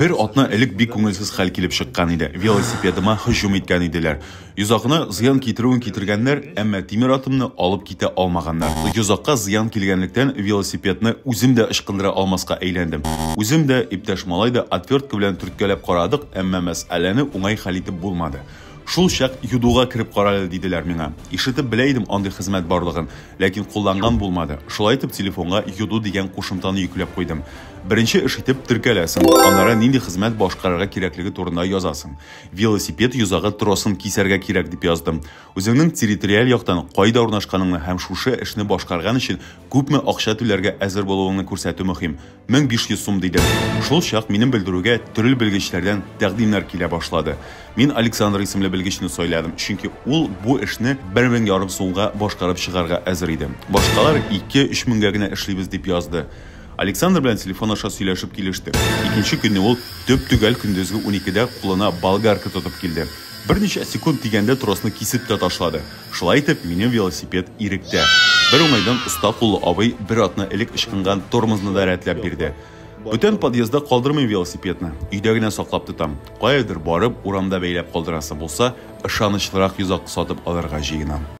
Bir атна элек бик күңелсез хәл килеп чыккан иде. Велосипедыма һөҗүм иткән иделәр. Йозакны зыян китергәннәр, әмма тимер атымны алып китә алмаганнар. Йозакка зыян килгәнлектән велосипедны үзем дә ышкындыра алмаска әйләндем. Үзем дә, иптәш малай да отвертка белән төрткәләп карадык, әмма мәсьәләне уңай хәл итеп булмады. Шул чак юдуга кирип карале диделәр миңа. Ишетеп белә идем андый хезмәт барлыгын, ләкин кулланган булмады. Шулай итеп телефонга юду дигән кушымтаны йөкләп куйдым. Беренче эш итеп төркәләсең, аннары нинди хезмәт башкарырга кирәклеге турында язасың. Велосипед йозагы тросын кисәргә кирәк дип яздым. Үзеңнең территориаль яктан кайда урнашканыңны һәм шушы эшне башкарган өчен күпме акча түләргә әзер булуыңны күрсәтү мөһим. 1500 сум диде. Шул чак минем белдерүгә төрел белгечләрдән тәкъдимнәр килә башлады. Мин Александр исемле белгечне сөйләдем, чөнки ул бу эшне 1500 сумга башкарып чыгарга әзер иде. Башкалар 2-3 меңгә генә эшлибез дип язды. Александр белән телефон аша сөйләшеп килештек. Икенче көнне ул төп түгел көндезге 12дә кулына болгарка тотып килде. Берничә секунд дигәндә тросны кисеп тә ташлады. Шулай итеп, минем велосипед иректә. Бер уңайдан оста куллы абый бер атна элек ычкынган тормозны да рәтләп бирде. Бүтән подъездда калдырмый велосипедны. Өйдә генә саклап тотам. Каядыр барып, урамда бәйләп калдырасы булса, ышанычлырак йозак сатып алырга җыенам.